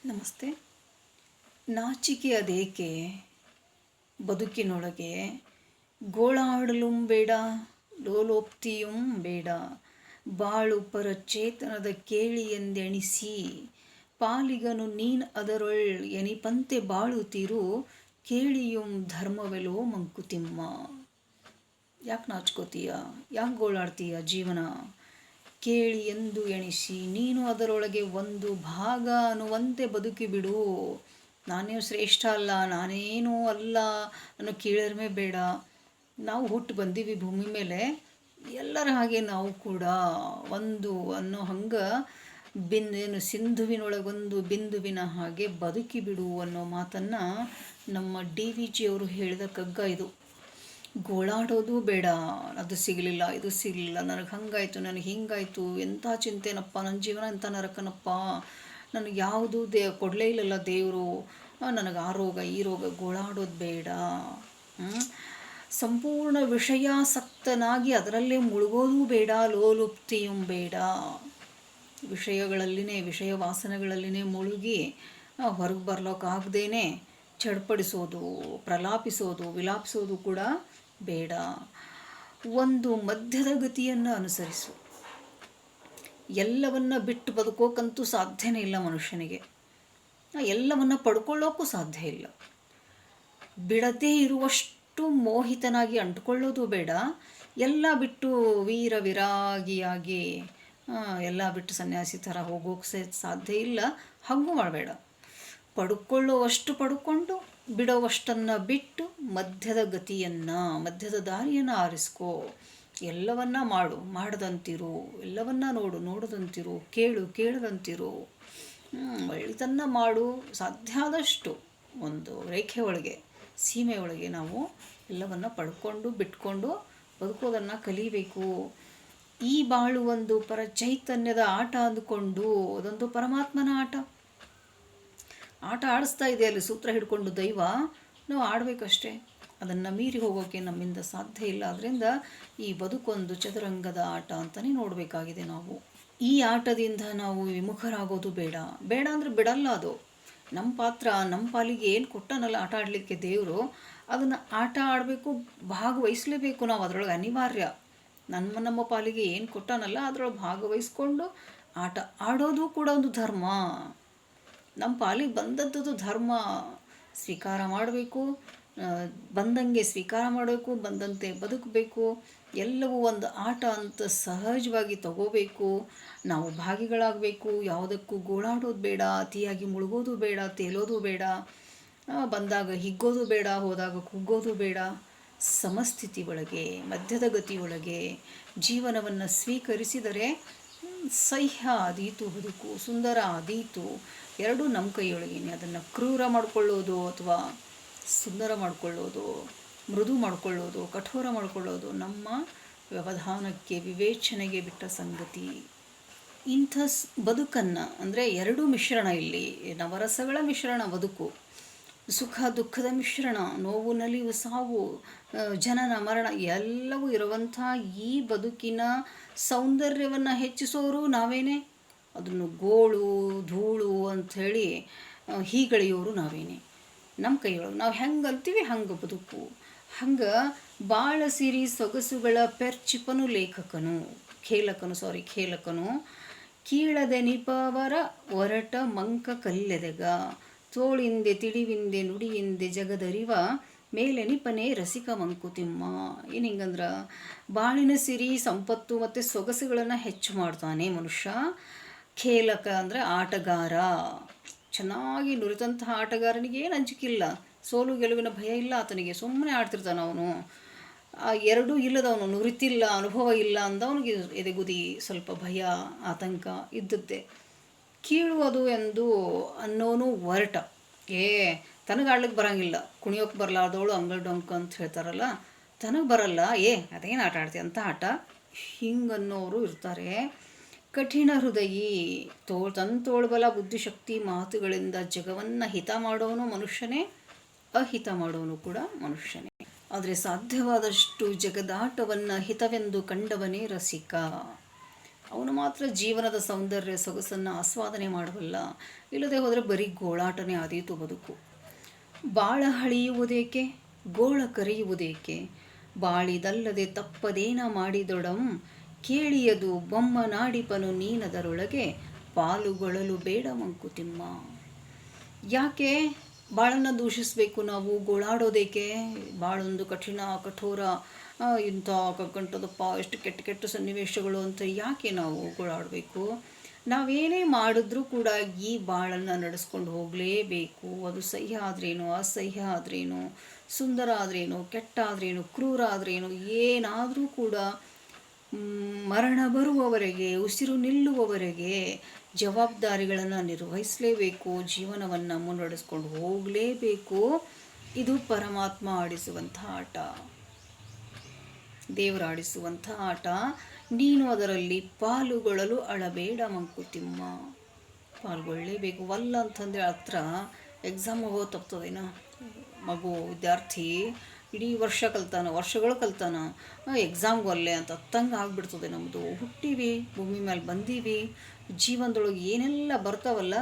ನಮಸ್ತೆ. ನಾಚಿಕೆ ಅದೇಕೆ ಬದುಕಿನೊಳಗೆ, ಗೋಳಾಡಲುಂ ಬೇಡ, ಲೋಲೋಕ್ತಿಯುಂ ಬೇಡ, ಬಾಳು ಪರಚೇತನದ ಕೇಳಿಯೆಂದೆಣಿಸಿ, ಪಾಲಿಗನು ನೀನ್ ಅದರೊಳ್ ಎನಿಪಂತೆ ಬಾಳುತ್ತಿರು, ಕೇಳಿಯುಂ ಧರ್ಮವೆಲೋ ಮಂಕುತಿಮ್ಮ. ಯಾಕೆ ನಾಚ್ಕೋತೀಯ? ಯಾಕೆ ಗೋಳಾಡ್ತೀಯ? ಜೀವನ ಕೇಳಿ ಎಂದು ಎಣಿಸಿ, ನೀನು ಅದರೊಳಗೆ ಒಂದು ಭಾಗ ಅನ್ನುವಂತೆ ಬದುಕಿಬಿಡು. ನಾನೇನು ಶ್ರೇಷ್ಠ ಅಲ್ಲ, ನಾನೇನೂ ಅಲ್ಲ ಅನ್ನೋ ಕೀಳರಿಮೆ ಬೇಡ. ನಾವು ಹುಟ್ಟು ಬಂದೀವಿ ಭೂಮಿ ಮೇಲೆ, ಎಲ್ಲರ ಹಾಗೆ ನಾವು ಕೂಡ ಒಂದು ಅನ್ನೋ ಹಂಗೆ ಏನು ಸಿಂಧುವಿನೊಳಗೊಂದು ಬಿಂದುವಿನ ಹಾಗೆ ಬದುಕಿಬಿಡು ಅನ್ನೋ ಮಾತನ್ನು ನಮ್ಮ DVG ಅವರು ಹೇಳಿದ ಕಗ್ಗ ಇದು. ಗೋಳಾಡೋದು ಬೇಡ, ಅದು ಸಿಗಲಿಲ್ಲ, ಇದು ಸಿಗಲಿಲ್ಲ, ನನಗೆ ಹಂಗಾಯಿತು, ನನಗೆ ಹಿಂಗಾಯಿತು, ಎಂಥ ಚಿಂತೆನಪ್ಪ, ನನ್ನ ಜೀವನ ಎಂಥ ನರಕನಪ್ಪ, ನನಗೆ ಯಾವುದು ಕೊಡಲೇ ಇಲ್ಲಲ್ಲ ದೇವರು, ನನಗೆ ಆ ರೋಗ ಈ ರೋಗ. ಗೋಳಾಡೋದು ಬೇಡ. ಸಂಪೂರ್ಣ ವಿಷಯಾಸಕ್ತನಾಗಿ ಅದರಲ್ಲೇ ಮುಳುಗೋದು ಬೇಡ, ಲೋಲುಪ್ತಿಯೂ ಬೇಡ. ವಿಷಯ ವಾಸನೆಗಳಲ್ಲಿನೇ ಮುಳುಗಿ ಹೊರಗೆ ಬರ್ಲೋಕ್ಕಾಗ್ದೇನೆ ಚಡ್ಪಡಿಸೋದು, ಪ್ರಲಾಪಿಸೋದು, ವಿಲಾಪಿಸೋದು ಕೂಡ ಬೇಡ. ಒಂದು ಮಧ್ಯದ ಗತಿಯನ್ನು ಅನುಸರಿಸು. ಎಲ್ಲವನ್ನ ಬಿಟ್ಟು ಬದುಕೋಕ್ಕಂತೂ ಸಾಧ್ಯನೇ ಇಲ್ಲ ಮನುಷ್ಯನಿಗೆ. ಎಲ್ಲವನ್ನ ಪಡ್ಕೊಳ್ಳೋಕ್ಕೂ ಸಾಧ್ಯ ಇಲ್ಲ. ಬಿಡದೇ ಇರುವಷ್ಟು ಮೋಹಿತನಾಗಿ ಅಂಟ್ಕೊಳ್ಳೋದು ಬೇಡ. ಎಲ್ಲ ಬಿಟ್ಟು ವೀರ ವಿರಾಗಿಯಾಗಿ ಎಲ್ಲ ಬಿಟ್ಟು ಸನ್ಯಾಸಿ ಥರ ಹೋಗೋಕ್ಕೆ ಸಾಧ್ಯ ಇಲ್ಲ. ಹಾಗೂ ಮಾಡಬೇಡ. ಪಡ್ಕೊಳ್ಳೋವಷ್ಟು ಪಡ್ಕೊಂಡು ಬಿಡೋವಷ್ಟನ್ನು ಬಿಟ್ಟು ಮಧ್ಯದ ಗತಿಯನ್ನು, ಮಧ್ಯದ ದಾರಿಯನ್ನು ಆರಿಸ್ಕೋ. ಎಲ್ಲವನ್ನ ಮಾಡು, ಮಾಡದಂತಿರು. ಎಲ್ಲವನ್ನ ನೋಡು, ನೋಡದಂತಿರು. ಕೇಳು, ಕೇಳದಂತಿರು. ಒಳ್ಳೆತನ ಮಾಡು. ಸಾಧ್ಯ ಆದಷ್ಟು ಒಂದು ರೇಖೆ ಒಳಗೆ, ಸೀಮೆ ಒಳಗೆ ನಾವು ಎಲ್ಲವನ್ನು ಪಡ್ಕೊಂಡು ಬಿಟ್ಕೊಂಡು ಬದುಕೋದನ್ನು ಕಲಿಬೇಕು. ಈ ಬಾಳು ಒಂದು ಪರಚೈತನ್ಯದ ಆಟ ಅಂದುಕೊಂಡು, ಅದೊಂದು ಪರಮಾತ್ಮನ ಆಟ ಆಡಿಸ್ತಾ ಇದೆ ಅಲ್ಲಿ ಸೂತ್ರ ಹಿಡ್ಕೊಂಡು ದೈವ. ನಾವು ಆಡಬೇಕಷ್ಟೇ. ಅದನ್ನು ಮೀರಿ ಹೋಗೋಕ್ಕೆ ನಮ್ಮಿಂದ ಸಾಧ್ಯ ಇಲ್ಲ. ಅದರಿಂದ ಈ ಬದುಕೊಂದು ಚದುರಂಗದ ಆಟ ಅಂತಲೇ ನೋಡಬೇಕಾಗಿದೆ ನಾವು. ಈ ಆಟದಿಂದ ನಾವು ವಿಮುಖರಾಗೋದು ಬೇಡ. ಬೇಡ ಅಂದರೆ ಬಿಡಲ್ಲ. ಅದು ನಮ್ಮ ಪಾತ್ರ, ನಮ್ಮ ಪಾಲಿಗೆ ಏನು ಕೊಟ್ಟನಲ್ಲ ಆಟ ಆಡಲಿಕ್ಕೆ ದೇವರು, ಅದನ್ನು ಆಟ ಆಡಬೇಕು, ಭಾಗವಹಿಸಲೇಬೇಕು ನಾವು. ಅದರೊಳಗೆ ಅನಿವಾರ್ಯ. ನಮ್ಮ ಪಾಲಿಗೆ ಏನು ಕೊಟ್ಟನಲ್ಲ ಅದರೊಳಗೆ ಭಾಗವಹಿಸ್ಕೊಂಡು ಆಟ ಆಡೋದು ಕೂಡ ಒಂದು ಧರ್ಮ. ನಮ್ಮ ಪಾಲಿಗೆ ಬಂದದ್ದು ಧರ್ಮ. ಸ್ವೀಕಾರ ಮಾಡಬೇಕು, ಬಂದಂಗೆ ಸ್ವೀಕಾರ ಮಾಡಬೇಕು, ಬಂದಂತೆ ಬದುಕಬೇಕು. ಎಲ್ಲವೂ ಒಂದು ಆಟ ಅಂತ ಸಹಜವಾಗಿ ತಗೋಬೇಕು. ನಾವು ಭಾಗಿಗಳಾಗಬೇಕು. ಯಾವುದಕ್ಕೂ ಗೋಳಾಡೋದು ಬೇಡ, ಅತಿಯಾಗಿ ಮುಳುಗೋದು ಬೇಡ, ತೇಲೋದು ಬೇಡ, ಬಂದಾಗ ಹಿಗ್ಗೋದು ಬೇಡ, ಹೋದಾಗ ಕುಗ್ಗೋದು ಬೇಡ. ಸಮಸ್ಥಿತಿ ಒಳಗೆ, ಮಧ್ಯದ ಗತಿ ಒಳಗೆ ಜೀವನವನ್ನು ಸ್ವೀಕರಿಸಿದರೆ ಸಹ್ಯ ಆದೀತು ಬದುಕು, ಸುಂದರ ಆದೀತು. ಎರಡೂ ನಮ್ಮ ಕೈಯೊಳಗೇನೆ. ಅದನ್ನು ಕ್ರೂರ ಮಾಡಿಕೊಳ್ಳೋದು ಅಥವಾ ಸುಂದರ ಮಾಡಿಕೊಳ್ಳೋದು, ಮೃದು ಮಾಡಿಕೊಳ್ಳೋದು, ಕಠೋರ ಮಾಡಿಕೊಳ್ಳೋದು ನಮ್ಮ ವ್ಯವಧಾನಕ್ಕೆ, ವಿವೇಚನೆಗೆ ಬಿಟ್ಟ ಸಂಗತಿ. ಇಂಥ ಬದುಕನ್ನು ಅಂದರೆ ಎರಡೂ ಮಿಶ್ರಣ, ಇಲ್ಲಿ ನವರಸಗಳ ಮಿಶ್ರಣ ಬದುಕು. ಸುಖ ದುಃಖದ ಮಿಶ್ರಣ, ನೋವು ನಲಿವು ಸಾವು, ಜನನ ಮರಣ ಎಲ್ಲವೂ ಇರುವಂಥ ಈ ಬದುಕಿನ ಸೌಂದರ್ಯವನ್ನು ಹೆಚ್ಚಿಸೋರು ನಾವೇನೇ. ಅದನ್ನು ಗೋಳು ಧೂಳು ಅಂಥೇಳಿ ಹೀಗಳೆಯೋರು ನಾವೇನೆ. ನಮ್ಮ ಕೈಯೊಳಗೆ ನಾವು ಹೆಂಗೆ ಅಂತೀವಿ ಹಂಗೆ ಬದುಕು. ಹಂಗೆ ಬಾಳ ಸಿರಿ ಸೊಗಸುಗಳ ಪೆರ್ಚಿಪನು ಖೇಲಕನು ಕೀಳದೆನಿಪವರ ಒರಟ ಮಂಕ ಕಲ್ಲೆದೆಗ, ತೋಳಿಂದೆ ತಿಳಿವಿಂದೆ ನುಡಿಯಿಂದೆ ಜಗದರಿವ, ಮೇಲೆನಿಪನೇ ರಸಿಕ ಮಂಕುತಿಮ್ಮ. ಏನು ಹಿಂಗಂದ್ರೆ ಬಾಳಿನ ಸಿರಿ ಸಂಪತ್ತು ಮತ್ತು ಸೊಗಸುಗಳನ್ನು ಹೆಚ್ಚು ಮಾಡ್ತಾನೆ ಮನುಷ್ಯ. ಖೇಲಕ ಅಂದರೆ ಆಟಗಾರ. ಚೆನ್ನಾಗಿ ನುರಿತಂತಹ ಆಟಗಾರನಿಗೆ ಏನು ಅಂಜಿಕಿಲ್ಲ, ಸೋಲು ಗೆಲುವಿನ ಭಯ ಇಲ್ಲ ಆತನಿಗೆ. ಸುಮ್ಮನೆ ಆಡ್ತಿರ್ತಾನೆ ಅವನು. ಎರಡೂ ಇಲ್ಲದವನು, ನುರಿತಿಲ್ಲ, ಅನುಭವ ಇಲ್ಲ ಅಂದವನಿಗೆ ಎದೆಗುದಿ ಸ್ವಲ್ಪ ಭಯ, ಆತಂಕ ಇದ್ದದ್ದೇ. ಕೀಳುವುದು ಎಂದು ಅನ್ನೋನು ಒರಟ. ತನಗೆ ಆಡ್ಲಿಕ್ಕೆ ಬರೋಂಗಿಲ್ಲ, ಕುಣಿಯೋಕ್ಕೆ ಬರಲಾರ್ದವಳು ಅಂಗಲ್ ಡೊಂಕ್ ಅಂತ ಹೇಳ್ತಾರಲ್ಲ, ತನಗೆ ಬರಲ್ಲ, ಅದೇನು ಆಟ ಆಡ್ತೀಯ ಅಂತ ಆಟ, ಹಿಂಗನ್ನೋರು ಇರ್ತಾರೆ. ಕಠಿಣ ಹೃದಯಿ, ತೋಳ್ಬಲ ಬುದ್ಧಿಶಕ್ತಿ ಮಾತುಗಳಿಂದ ಜಗವನ್ನು ಹಿತ ಮಾಡೋನು ಮನುಷ್ಯನೇ, ಅಹಿತ ಮಾಡೋನು ಕೂಡ ಮನುಷ್ಯನೇ. ಆದರೆ ಸಾಧ್ಯವಾದಷ್ಟು ಜಗದಾಟವನ್ನು ಹಿತವೆಂದು ಕಂಡವನೇ ರಸಿಕ. ಅವನು ಮಾತ್ರ ಜೀವನದ ಸೌಂದರ್ಯ ಸೊಗಸನ್ನು ಆಸ್ವಾದನೆ ಮಾಡಬಲ್ಲ. ಇಲ್ಲದೆ ಹೋದರೆ ಬರೀ ಗೋಳಾಟನೇ ಆದೀತು ಬದುಕು. ಬಾಳ ಹಳಿಯುವುದೇಕೆ, ಗೋಳ ಕರೆಯುವುದೇಕೆ, ಬಾಳಿದಲ್ಲದೆ ತಪ್ಪದೇನ ಮಾಡಿದೊಡಂ, ಕೇಳಿಯದು ಬೊಮ್ಮ ನಾಡಿಪನು ನೀನದರೊಳಗೆ, ಪಾಲುಗೊಳ್ಳಲು ಬೇಡ ಮಂಕುತಿಮ್ಮ. ಯಾಕೆ ಬಾಳನ್ನು ದೂಷಿಸಬೇಕು ನಾವು, ಗೋಳಾಡೋದೇಕೆ? ಬಾಳೊಂದು ಕಠಿಣ ಕಠೋರ, ಇಂಥ ಕಗ್ಗಂಟದಪ್ಪ, ಎಷ್ಟು ಕೆಟ್ಟ ಕೆಟ್ಟ ಸನ್ನಿವೇಶಗಳು ಅಂತ ಯಾಕೆ ನಾವು ಗೋಳಾಡಬೇಕು? ನಾವೇನೇ ಮಾಡಿದ್ರೂ ಕೂಡ ಈ ಬಾಳನ್ನು ನಡೆಸ್ಕೊಂಡು ಹೋಗಲೇಬೇಕು. ಅದು ಸಹ್ಯ ಆದ್ರೇನು, ಅಸಹ್ಯ ಆದ್ರೇನು, ಸುಂದರ ಆದ್ರೇನು, ಕೆಟ್ಟ ಆದ್ರೇನು, ಕ್ರೂರ ಆದ್ರೇನು, ಏನಾದರೂ ಕೂಡ ಮರಣ ಬರುವವರೆಗೆ, ಉಸಿರು ನಿಲ್ಲುವವರೆಗೆ ಜವಾಬ್ದಾರಿಗಳನ್ನು ನಿರ್ವಹಿಸಲೇಬೇಕು. ಜೀವನವನ್ನು ಮುನ್ನಡೆಸ್ಕೊಂಡು ಹೋಗಲೇಬೇಕು. ಇದು ಪರಮಾತ್ಮ ಆಡಿಸುವಂಥ ಆಟ, ದೇವರಾಡಿಸುವಂಥ ಆಟ. ನೀನು ಅದರಲ್ಲಿ ಪಾಲುಗೊಳ್ಳಲು ಅಳಬೇಡ ಮಂಕುತಿಮ್ಮ. ಪಾಲ್ಗೊಳ್ಳಲೇಬೇಕು. ವಲ್ಲ ಅಂತಂದರೆ ಹತ್ರ ಎಕ್ಸಾಮ್ ಹೋಗೋ ತಪ್ತದೇನೋ. ಮಗು ವಿದ್ಯಾರ್ಥಿ ಇಡೀ ವರ್ಷ ಕಲ್ತಾನ, ವರ್ಷಗಳು ಕಲ್ತಾನ, ಎಕ್ಸಾಮ್ಗೆ ಒಲ್ಲೆ ಅಂತ ಹತ್ತಂಗೆ ಆಗಿಬಿಡ್ತದೆ. ನಮ್ಮದು ಹುಟ್ಟೀವಿ, ಭೂಮಿ ಮೇಲೆ ಬಂದೀವಿ, ಜೀವನದೊಳಗೆ ಏನೆಲ್ಲ ಬರ್ತಾವಲ್ಲ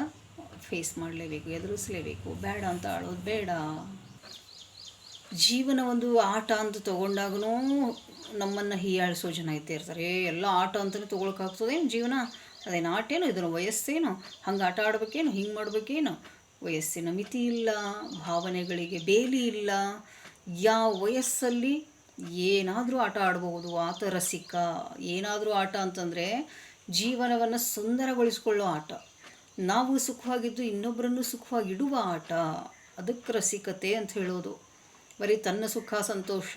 ಫೇಸ್ ಮಾಡಲೇಬೇಕು, ಎದುರಿಸಲೇಬೇಕು. ಬೇಡ ಅಂತ ಆಳೋದು ಬೇಡ. ಜೀವನ ಒಂದು ಆಟ ಅಂತ ತೊಗೊಂಡಾಗೂ ನಮ್ಮನ್ನು ಹೀಯಾಳಿಸೋ ಜನ ಇದ್ದೇ ಇರ್ತಾರೆ. ಎಲ್ಲ ಆಟ ಅಂತಲೇ ತೊಗೊಳಕ್ಕಾಗ್ತದೇನು ಜೀವನ? ಅದೇನು ಆಟೇನು, ಇದನ್ನು ವಯಸ್ಸೇನು, ಹಂಗೆ ಆಟ ಆಡ್ಬೇಕೇನು, ಹಿಂಗೆ ಮಾಡಬೇಕೇನು? ವಯಸ್ಸಿನ ಮಿತಿ ಇಲ್ಲ, ಭಾವನೆಗಳಿಗೆ ಬೇಲಿ ಇಲ್ಲ. ಯಾವ ವಯಸ್ಸಲ್ಲಿ ಏನಾದರೂ ಆಟ ಆಡ್ಬೋದು. ಆತ ರಸಿಕ. ಏನಾದರೂ ಆಟ ಅಂತಂದರೆ ಜೀವನವನ್ನು ಸುಂದರಗೊಳಿಸ್ಕೊಳ್ಳೋ ಆಟ. ನಾವು ಸುಖವಾಗಿದ್ದು ಇನ್ನೊಬ್ಬರನ್ನು ಸುಖವಾಗಿಡುವ ಆಟ. ಅದಕ್ಕೆ ರಸಿಕತೆ ಅಂತ ಹೇಳೋದು. ಬರೀ ತನ್ನ ಸುಖ ಸಂತೋಷ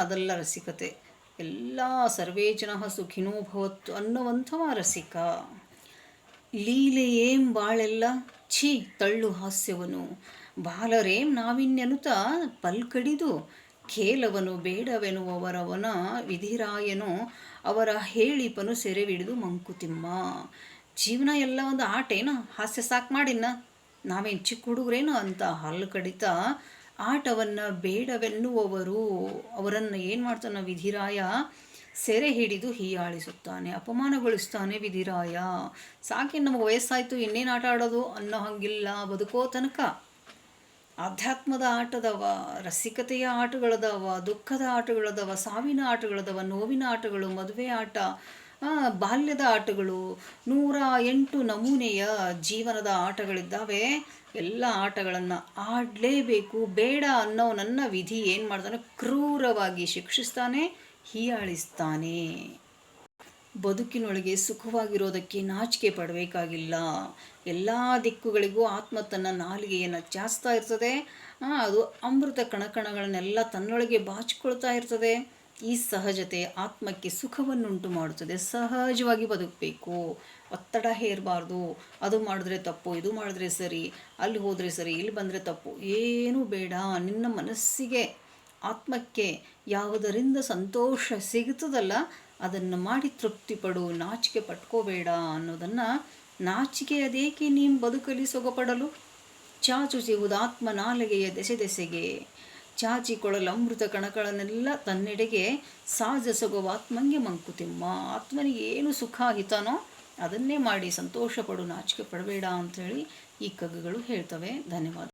ಅದೆಲ್ಲ ರಸಿಕತೆ. ಎಲ್ಲ ಸರ್ವೇ ಜನ ಸುಖಿನೋ ಭವತ್ತು ಅನ್ನುವಂಥವ ರಸಿಕ. ಲೀಲೆಯೇಂ ಬಾಳೆಲ್ಲ ಛೀ ತಳ್ಳು ಹಾಸ್ಯವನು, ಬಾಲರೇಂ ನಾವಿನ್ಯನುತ ಪಲ್ಕಡಿದು, ಖೇಲವನು ಬೇಡವೆನುವವರವನ ವಿಧಿರಾಯನು, ಅವರ ಹೇಳಿಪನು ಸೆರೆವಿಡಿದು ಮಂಕುತಿಮ್ಮ. ಜೀವನ ಎಲ್ಲ ಒಂದು ಆಟೇನು, ಹಾಸ್ಯ ಸಾಕು ಮಾಡಿನ್ನ, ನಾವೇನು ಚಿಕ್ಕ ಹುಡುಗರೇನು ಅಂತ ಹಲ್ಲು ಕಡಿತ ಆಟವನ್ನು ಬೇಡವೆನ್ನುವವರು, ಅವರನ್ನು ಏನು ಮಾಡ್ತಾನೆ ವಿಧಿರಾಯ, ಸೆರೆ ಹಿಡಿದು ಹೀಯಾಳಿಸುತ್ತಾನೆ, ಅಪಮಾನಗೊಳಿಸ್ತಾನೆ ವಿಧಿರಾಯ. ಸಾಕೆ ನಮಗೆ ವಯಸ್ಸಾಯಿತು, ಇನ್ನೇನು ಆಟ ಆಡೋದು ಅನ್ನೋ ಹಂಗಿಲ್ಲ. ಬದುಕೋ ತನಕ ಆಧ್ಯಾತ್ಮದ ಆಟದವ, ರಸಿಕತೆಯ ಆಟಗಳದವ, ದುಃಖದ ಆಟಗಳದವ, ಸಾವಿನ ಆಟಗಳದವ, ನೋವಿನ ಆಟಗಳು, ಮದುವೆ ಆಟ, ಬಾಲ್ಯದ ಆಟಗಳು, 108 ನಮೂನೆಯ ಜೀವನದ ಆಟಗಳಿದ್ದಾವೆ. ಎಲ್ಲ ಆಟಗಳನ್ನು ಆಡಲೇಬೇಕು. ಬೇಡ ಅನ್ನೋ ನನ್ನ ವಿಧಿ ಏನು ಮಾಡ್ತಾನೆ, ಕ್ರೂರವಾಗಿ ಶಿಕ್ಷಿಸ್ತಾನೆ, ಹೀಯಾಳಿಸ್ತಾನೆ. ಬದುಕಿನೊಳಗೆ ಸುಖವಾಗಿರೋದಕ್ಕೆ ನಾಚಿಕೆ ಪಡಬೇಕಾಗಿಲ್ಲ. ಎಲ್ಲ ದಿಕ್ಕುಗಳಿಗೂ ಆತ್ಮ ತನ್ನ ನಾಲಿಗೆಯನ್ನು ಚಾಚ್ತಾ ಇರ್ತದೆ. ಅದು ಅಮೃತ ಕಣಕಣಗಳನ್ನೆಲ್ಲ ತನ್ನೊಳಗೆ ಬಾಚಿಕೊಳ್ತಾ ಇರ್ತದೆ. ಈ ಸಹಜತೆ ಆತ್ಮಕ್ಕೆ ಸುಖವನ್ನುಂಟು ಮಾಡುತ್ತದೆ. ಸಹಜವಾಗಿ ಬದುಕಬೇಕು, ಒತ್ತಡ ಹೇರಬಾರ್ದು. ಅದು ಮಾಡಿದ್ರೆ ತಪ್ಪು, ಇದು ಮಾಡಿದ್ರೆ ಸರಿ, ಅಲ್ಲಿ ಹೋದರೆ ಸರಿ, ಇಲ್ಲಿ ಬಂದರೆ ತಪ್ಪು, ಏನೂ ಬೇಡ. ನಿನ್ನ ಮನಸ್ಸಿಗೆ, ಆತ್ಮಕ್ಕೆ ಯಾವುದರಿಂದ ಸಂತೋಷ ಸಿಗುತ್ತದಲ್ಲ ಅದನ್ನು ಮಾಡಿ ತೃಪ್ತಿಪಡು, ನಾಚಿಕೆ ಪಟ್ಕೋಬೇಡ ಅನ್ನೋದನ್ನು. ನಾಚಿಕೆ ಅದೇಕೆ ನೀನು ಬದುಕಲಿ ಸೊಗಪಡಲು, ಚಾಚುಚಿವುದು ಆತ್ಮ ನಾಲಿಗೆಯ ದೆಸೆ ದೆಸೆಗೆ, ಚಾಚಿಕೊಳ್ಳಲು ಅಮೃತ ಕಣಕಳನ್ನೆಲ್ಲ ತನ್ನೆಡೆಗೆ, ಸಹಜ ಸೊಗವಾತ್ಮಂಗೆ ಮಂಕುತಿಮ್ಮ. ಆತ್ಮನಿಗೆ ಏನು ಸುಖ ಹಿತನೋ ಅದನ್ನೇ ಮಾಡಿ ಸಂತೋಷ ಪಡು, ನಾಚಿಕೆ ಪಡಬೇಡ ಅಂಥೇಳಿ ಈ ಕಗ್ಗಗಳು ಹೇಳ್ತವೆ. ಧನ್ಯವಾದ.